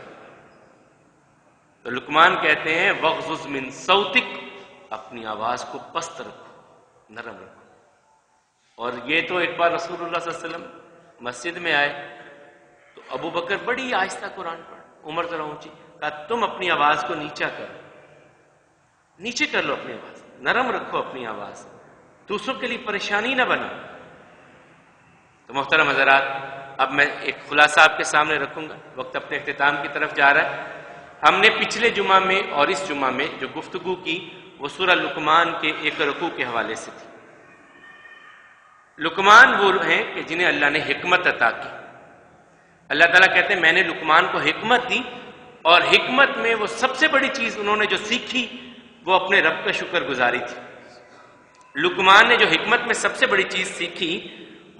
تو لقمان کہتے ہیں وغضض من صوتک، اپنی آواز کو پست رکھو، نرم رکھو۔ اور یہ تو ایک بار رسول اللہ صلی اللہ علیہ وسلم مسجد میں آئے تو ابو بکر بڑی آہستہ قرآن پڑھ، عمر ذرا اونچی، کہا تم اپنی آواز کو نیچا کرو، نیچے کر لو اپنی آواز، نرم رکھو اپنی آواز، دوسروں کے لیے پریشانی نہ بنا۔ تو محترم حضرات، اب میں ایک خلاصہ آپ کے سامنے رکھوں گا، وقت اپنے اختتام کی طرف جا رہا ہے۔ ہم نے پچھلے جمعہ میں اور اس جمعہ میں جو گفتگو کی وہ سورہ لقمان کے ایک رکوع کے حوالے سے تھی۔ لقمان وہ ہیں کہ جنہیں اللہ نے حکمت عطا کی۔ اللہ تعالیٰ کہتے ہیں میں نے لقمان کو حکمت دی، اور حکمت میں وہ سب سے بڑی چیز انہوں نے جو سیکھی وہ اپنے رب کا شکر گزاری تھی۔ لقمان نے جو حکمت میں سب سے بڑی چیز سیکھی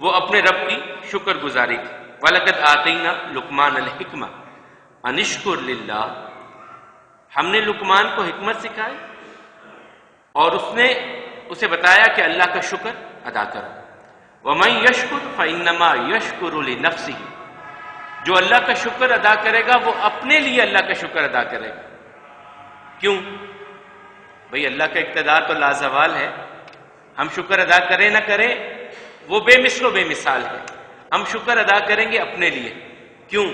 وہ اپنے رب کی شکر گزاری تھی۔ وَلَقَدْ آتَيْنَا لُقْمَانَ الْحِكْمَةَ أَنِ اشْكُرْ لِلَّهِ، ہم نے لقمان کو حکمت سکھائی اور اس نے اسے بتایا کہ اللہ کا شکر ادا کرو۔ وَمَن يَشْكُرْ فَإِنَّمَا يَشْكُرُ لِنَفْسِهِ، جو اللہ کا شکر ادا کرے گا وہ اپنے لیے اللہ کا شکر ادا کرے گا۔ کیوں؟ بھئی اللہ کا اقتدار تو لازوال ہے، ہم شکر ادا کریں نہ کریں وہ بے مثل و بے مثال ہے، ہم شکر ادا کریں گے اپنے لیے۔ کیوں؟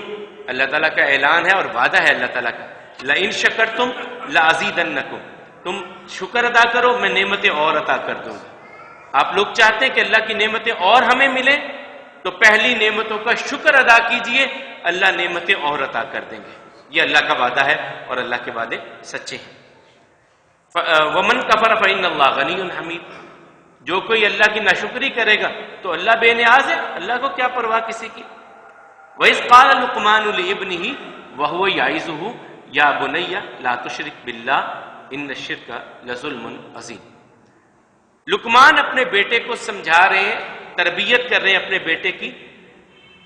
اللہ تعالیٰ کا اعلان ہے اور وعدہ ہے اللہ تعالیٰ کا، لَإِن شَكَرْتُمْ لَأَزِيدَنَّكُمْ، تم شکر ادا کرو میں نعمتیں اور عطا کر دوں گا۔ آپ لوگ چاہتے ہیں کہ اللہ کی نعمتیں اور ہمیں ملیں تو پہلی نعمتوں کا شکر ادا کیجئے، اللہ نعمتیں اور عطا کر دیں گے۔ یہ اللہ کا وعدہ ہے اور اللہ کے وعدے سچے ہیں۔ وَمَن كَفَرَ فَإِنَّ اللَّهَ غَنِيٌّ حَمِيدٌ، جو کوئی اللہ کی ناشکری کرے گا تو اللہ بے نیاز ہے، اللہ کو کیا پرواہ کسی کی۔ وَإِذْ قَالَ لُقْمَانُ لِابْنِهِ وَهُوَ يَعِظُهُ يَا بُنَيَّ لَا تُشْرِكْ بِاللَّهِ إِنَّ الشِّرْكَ لَظُلْمٌ عَظِيمٌ۔ لقمان اپنے بیٹے کو سمجھا رہے ہیں، تربیت کر رہے ہیں اپنے بیٹے کی،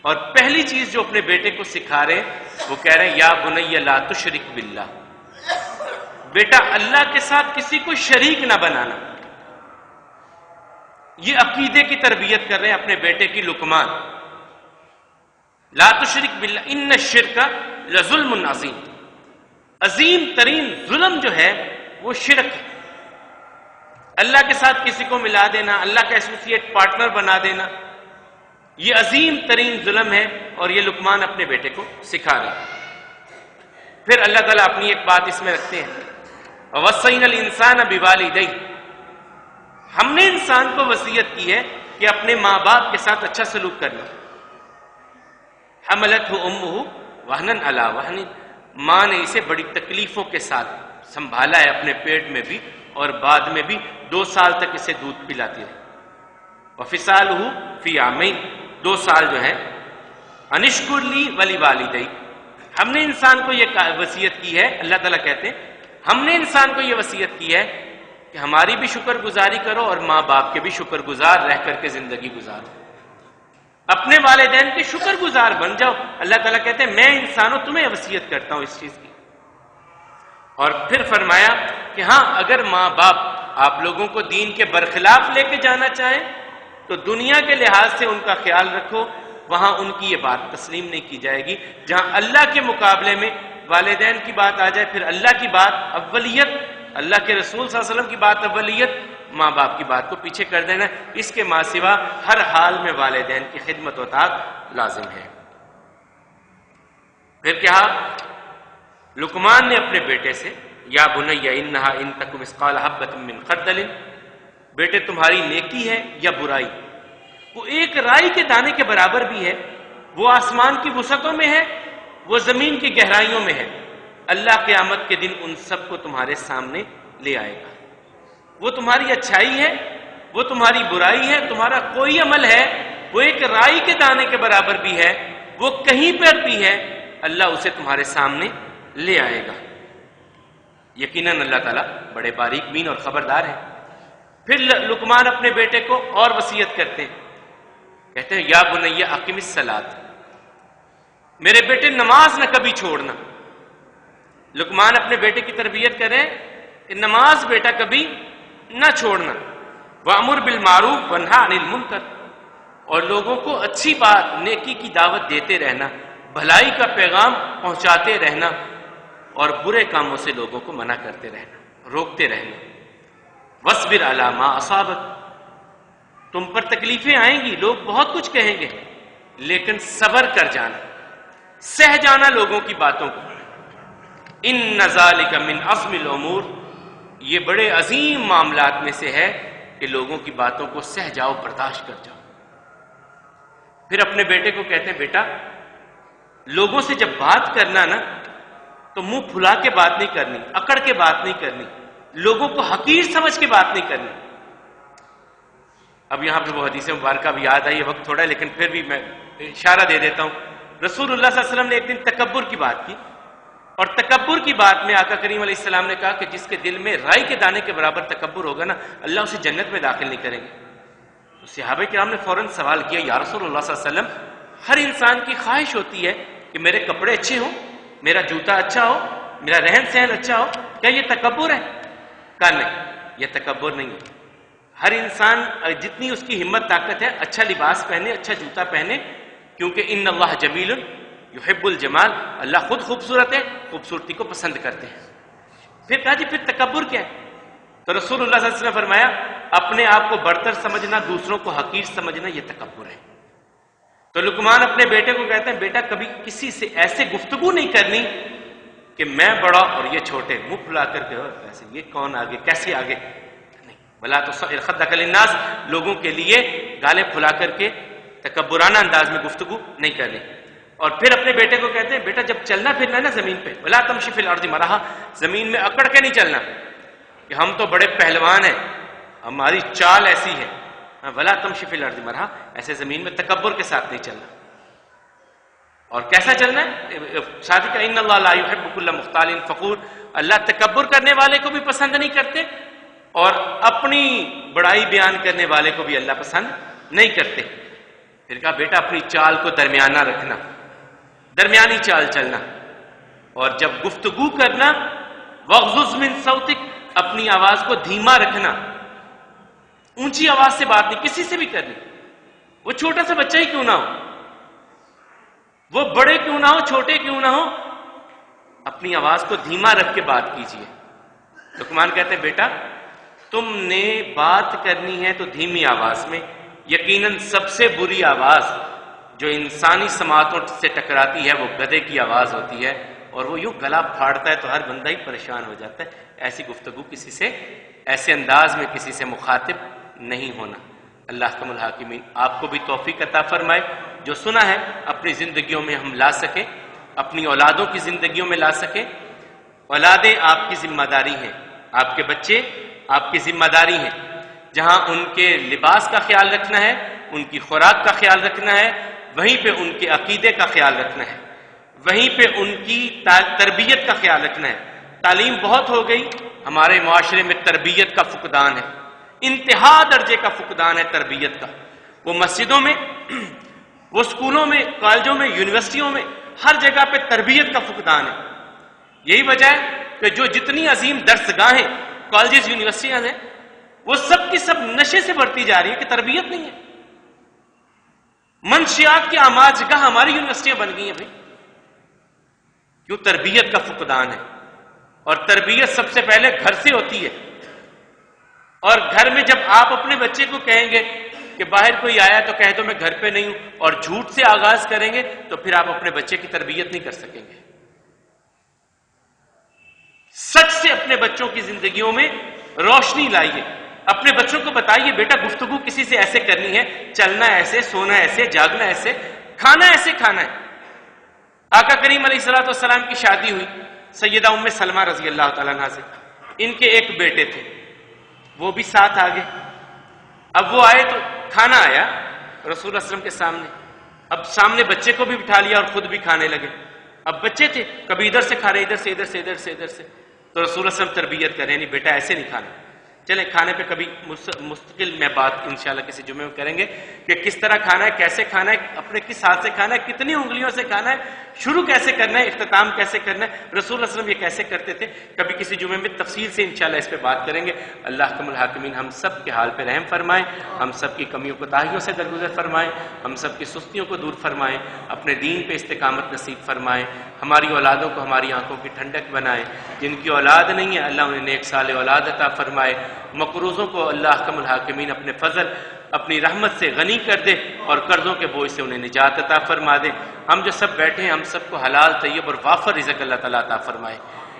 اور پہلی چیز جو اپنے بیٹے کو سکھا رہے ہیں وہ کہہ رہے ہیں یا بنی لا تشرک باللہ، بیٹا اللہ کے ساتھ کسی کو شریک نہ بنانا۔ یہ عقیدے کی تربیت کر رہے ہیں اپنے بیٹے کی لقمان، لا تشرک باللہ ان الشرک لظلم عظیم، عظیم ترین ظلم جو ہے وہ شرک ہے، اللہ کے ساتھ کسی کو ملا دینا، اللہ کا ایسوسیٹ پارٹنر بنا دینا، یہ عظیم ترین ظلم ہے، اور یہ لقمان اپنے بیٹے کو سکھا رہے ہیں۔ پھر اللہ تعالیٰ اپنی ایک بات اس میں رکھتے ہیں، وَوَصَّيْنَا الْإِنسَانَ بِوَالِدَيْهِ، ہم نے انسان کو وصیت کی ہے کہ اپنے ماں باپ کے ساتھ اچھا سلوک کرنا۔ حملتہ امہ وہنا علی وہن، ماں نے اسے بڑی تکلیفوں کے ساتھ سنبھالا ہے اپنے پیٹ میں بھی اور بعد میں بھی، 2 سال تک اسے دودھ پلاتی رہی۔ وفصالہ فی عامین، 2 سال جو ہے۔ ان اشکر لی ولوالدیک، ہم نے انسان کو یہ وصیت کی ہے، اللہ تعالیٰ کہتے ہیں ہم نے انسان کو یہ وصیت کی ہے کہ ہماری بھی شکر گزاری کرو اور ماں باپ کے بھی شکر گزار رہ کر کے زندگی گزارو، اپنے والدین کے شکر گزار بن جاؤ۔ اللہ تعالیٰ کہتے ہیں میں انسانوں تمہیں وصیت کرتا ہوں اس چیز کی۔ اور پھر فرمایا کہ ہاں اگر ماں باپ آپ لوگوں کو دین کے برخلاف لے کے جانا چاہیں تو دنیا کے لحاظ سے ان کا خیال رکھو، وہاں ان کی یہ بات تسلیم نہیں کی جائے گی۔ جہاں اللہ کے مقابلے میں والدین کی بات آ جائے، پھر اللہ کی بات اولیت، اللہ کے رسول صلی اللہ علیہ وسلم کی بات اولیت، ماں باپ کی بات کو پیچھے کر دینا، اس کے ماں سوا ہر حال میں والدین کی خدمت و اطاعت لازم ہے۔ پھر کہا لقمان نے اپنے بیٹے سے یا بنی انہا ان تک مثقال حبۃ من خردل، بیٹے تمہاری نیکی ہے یا برائی وہ ایک رائی کے دانے کے برابر بھی ہے، وہ آسمان کی وسعتوں میں ہے، وہ زمین کی گہرائیوں میں ہے، اللہ قیامت کے دن ان سب کو تمہارے سامنے لے آئے گا۔ وہ تمہاری اچھائی ہے، وہ تمہاری برائی ہے، تمہارا کوئی عمل ہے وہ ایک رائی کے دانے کے برابر بھی ہے، وہ کہیں پر بھی ہے، اللہ اسے تمہارے سامنے لے آئے گا۔ یقیناً اللہ تعالیٰ بڑے باریک بین اور خبردار ہیں۔ پھر لقمان اپنے بیٹے کو اور وصیت کرتے ہیں، کہتے ہیں یا بنی اقم الصلاۃ، میرے بیٹے نماز نہ کبھی چھوڑنا۔ لقمان اپنے بیٹے کی تربیت کریں کہ نماز بیٹا کبھی نہ چھوڑنا۔ وَأْمُرْ بِالْمَعْرُوفِ وَانْهَ عَنِ الْمُنْکَرِ، اور لوگوں کو اچھی بات نیکی کی دعوت دیتے رہنا، بھلائی کا پیغام پہنچاتے رہنا۔ اور برے کاموں سے لوگوں کو منع کرتے رہنا، روکتے رہنا۔ وَاصْبِرْ عَلَىٰ مَا أَصَابَكَ، تم پر تکلیفیں آئیں گی، لوگ بہت کچھ کہیں گے، لیکن صبر کر جانا، سہ جانا لوگوں کی باتوں کو۔ إِنَّ ذَلِكَ مِنْ عَزْمِ الْأُمُورِ، یہ بڑے عظیم معاملات میں سے ہے کہ لوگوں کی باتوں کو سہ جاؤ، برداشت کر جاؤ۔ پھر اپنے بیٹے کو کہتے ہیں بیٹا لوگوں سے جب بات کرنا نا تو منہ پھلا کے بات نہیں کرنی، اکڑ کے بات نہیں کرنی، لوگوں کو حقیر سمجھ کے بات نہیں کرنی۔ اب یہاں پہ وہ حدیث مبارکہ بھی یاد آئی ہے، وقت تھوڑا ہے لیکن پھر بھی میں اشارہ دے دیتا ہوں۔ رسول اللہ صلی اللہ علیہ وسلم نے ایک دن تکبر کی بات کی، اور تکبر کی بات میں آقا کریم علیہ السلام نے کہا کہ جس کے دل میں رائی کے دانے کے برابر تکبر ہوگا نا، اللہ اسے جنت میں داخل نہیں کریں گے۔ تو صحابہ کرام نے فوراً سوال کیا، یا رسول اللہ صلی اللہ علیہ وسلم، ہر انسان کی خواہش ہوتی ہے کہ میرے کپڑے اچھے ہوں، میرا جوتا اچھا ہو، میرا رہن سہن اچھا ہو، کیا یہ تکبر ہے؟ کہا نہیں، یہ تکبر نہیں ہے۔ ہر انسان جتنی اس کی ہمت طاقت ہے اچھا لباس پہنے، اچھا جوتا پہنے، کیونکہ ان اللہ جمیل یحب الجمال، اللہ خود خوبصورت ہے، خوبصورتی کو پسند کرتے ہیں۔ پھر کہا جی پھر تکبر کیا ہے؟ تو رسول اللہ صلی اللہ علیہ وسلم نے فرمایا اپنے آپ کو برتر سمجھنا، دوسروں کو حقیر سمجھنا، یہ تکبر ہے۔ تو لقمان اپنے بیٹے کو کہتے ہیں بیٹا کبھی کسی سے ایسے گفتگو نہیں کرنی کہ میں بڑا اور یہ چھوٹے، منہ پھلا کر کے ایسے یہ کون آگے، کیسے آگے نہیں، بلا تو خدک للناس، لوگوں کے لیے گالے پھلا کر کے تکبرانہ انداز میں گفتگو نہیں کرنی۔ اور پھر اپنے بیٹے کو کہتے ہیں بیٹا جب چلنا پھرنا ہے نا زمین پہ، ولا تمشی فی الارض مرحا، زمین میں اکڑ کے نہیں چلنا کہ ہم تو بڑے پہلوان ہیں، ہماری چال ایسی ہے، ولا تمشی فی الارض مرحا، ایسے زمین میں تکبر کے ساتھ نہیں چلنا۔ اور کیسا چلنا ہے؟ شادی کا ان اللہ لا یحب کل مختال فخور، اللہ تکبر کرنے والے کو بھی پسند نہیں کرتے اور اپنی بڑائی بیان کرنے والے کو بھی اللہ پسند نہیں کرتے۔ پھر کہا بیٹا اپنی چال کو درمیانہ رکھنا، درمیانی چال چلنا، اور جب گفتگو کرنا وغضض من صوتک، اپنی آواز کو دھیما رکھنا، اونچی آواز سے بات نہیں کسی سے بھی کرنی، وہ چھوٹا سا بچہ ہی کیوں نہ ہو، وہ بڑے کیوں نہ ہو، چھوٹے کیوں نہ ہو، اپنی آواز کو دھیما رکھ کے بات کیجیے۔ لقمان کہتے ہیں بیٹا تم نے بات کرنی ہے تو دھیمی آواز میں، یقیناً سب سے بری آواز جو انسانی سماعتوں سے ٹکراتی ہے وہ گدھے کی آواز ہوتی ہے، اور وہ یوں گلا پھاڑتا ہے تو ہر بندہ ہی پریشان ہو جاتا ہے۔ ایسی گفتگو کسی سے، ایسے انداز میں کسی سے مخاطب نہیں ہونا۔ اللہ احکم الحاکمین آپ کو بھی توفیق عطا فرمائے، جو سنا ہے اپنی زندگیوں میں ہم لا سکیں، اپنی اولادوں کی زندگیوں میں لا سکیں۔ اولادیں آپ کی ذمہ داری ہیں، آپ کے بچے آپ کی ذمہ داری ہیں، جہاں ان کے لباس کا خیال رکھنا ہے، ان کی خوراک کا خیال رکھنا ہے، وہیں پہ ان کے عقیدے کا خیال رکھنا ہے، وہیں پہ ان کی تربیت کا خیال رکھنا ہے۔ تعلیم بہت ہو گئی، ہمارے معاشرے میں تربیت کا فقدان ہے، انتہا درجے کا فقدان ہے تربیت کا۔ وہ مسجدوں میں، وہ اسکولوں میں، کالجوں میں، یونیورسٹیوں میں، ہر جگہ پہ تربیت کا فقدان ہے۔ یہی وجہ ہے کہ جو جتنی عظیم درسگاہیں، کالجز، یونیورسٹیاں ہیں، وہ سب کی سب نشے سے بڑھتی جا رہی ہے کہ تربیت نہیں ہے۔ منشیات کی آماج گاہ ہماری یونیورسٹیاں بن گئی ہیں بھائی، کیوں؟ تربیت کا فقدان ہے، اور تربیت سب سے پہلے گھر سے ہوتی ہے۔ اور گھر میں جب آپ اپنے بچے کو کہیں گے کہ باہر کوئی آیا تو کہہ دو میں گھر پہ نہیں ہوں، اور جھوٹ سے آغاز کریں گے تو پھر آپ اپنے بچے کی تربیت نہیں کر سکیں گے۔ سچ سے اپنے بچوں کی زندگیوں میں روشنی لائیے، اپنے بچوں کو بتائیے بیٹا گفتگو کسی سے ایسے کرنی ہے، چلنا ایسے، سونا ایسے، جاگنا ایسے، کھانا ایسے کھانا ہے۔ آقا کریم علیہ الصلوۃ والسلام کی شادی ہوئی سیدہ ام سلمہ رضی اللہ تعالیٰ عنہا سے، ان کے ایک بیٹے تھے، وہ بھی ساتھ آگے۔ اب وہ آئے تو کھانا آیا رسول اللہ صلی اللہ علیہ وسلم کے سامنے، اب سامنے بچے کو بھی بٹھا لیا اور خود بھی کھانے لگے۔ اب بچے تھے، کبھی ادھر سے کھا رہے، ادھر سے، ادھر سے، ادھر سے، ادھر سے، تو رسول اللہ صلی اللہ علیہ وسلم تربیت کر رہے ہیں، نہیں بیٹا ایسے نہیں کھانا، چلیں کھانے پہ کبھی مستقل میں بات انشاءاللہ کسی جمعے میں کریں گے کہ کس طرح کھانا ہے، کیسے کھانا ہے، اپنے کس ہاتھ سے کھانا ہے، کتنی انگلیوں سے کھانا ہے، شروع کیسے کرنا ہے، اختتام کیسے کرنا ہے، رسول اللہ صلی اللہ علیہ وسلم یہ کیسے کرتے تھے. کبھی کسی جمعے میں تفصیل سے انشاءاللہ اس پہ بات کریں گے. اللہ احکم الحاکمین ہم سب کے حال پہ رحم فرمائے، ہم سب کی کمیوں کوتاہیوں سے درگزر فرمائے، ہم سب کی سستیوں کو دور فرمائے، اپنے دین پہ استقامت نصیب فرمائے، ہماری اولادوں کو ہماری آنکھوں کی ٹھنڈک بنائے. جن کی اولاد نہیں ہے اللہ انہیں نیک صالح اولاد عطا فرمائے. مقروضوں کو اللہ احکم الحاکمین اپنے فضل اپنی رحمت سے غنی کر دے اور قرضوں کے بوجھ سے انہیں نجات عطا فرما دے. ہم جو سب بیٹھے ہیں ہم سب کو حلال طیب اور وافر رزق اللہ تعالیٰ عطا فرمائے.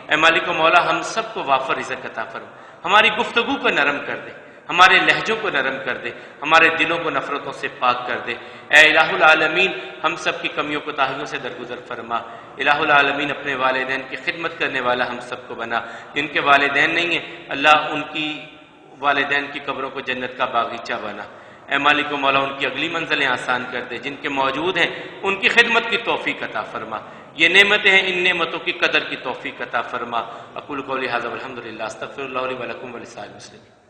اے مالک و مولا ہم سب کو وافر رزق عطا فرما، ہماری گفتگو کو نرم کر دے، ہمارے لہجوں کو نرم کر دے، ہمارے دلوں کو نفرتوں سے پاک کر دے. اے الہ العالمین ہم سب کی کمیوں کوتاہیوں سے درگزر فرما. الہ العالمین اپنے والدین کی خدمت کرنے والا ہم سب کو بنا. جن کے والدین نہیں ہیں اللہ ان کی والدین کی قبروں کو جنت کا باغیچہ بنا. اے مالک و مولا ان کی اگلی منزلیں آسان کر دے. جن کے موجود ہیں ان کی خدمت کی توفیق عطا فرما. یہ نعمتیں ہیں، ان نعمتوں کی قدر کی توفیق عطا فرما. اقول قولی ھذا والحمد للہ، استغفر اللہ لی ولکم ولسائر المسلمین.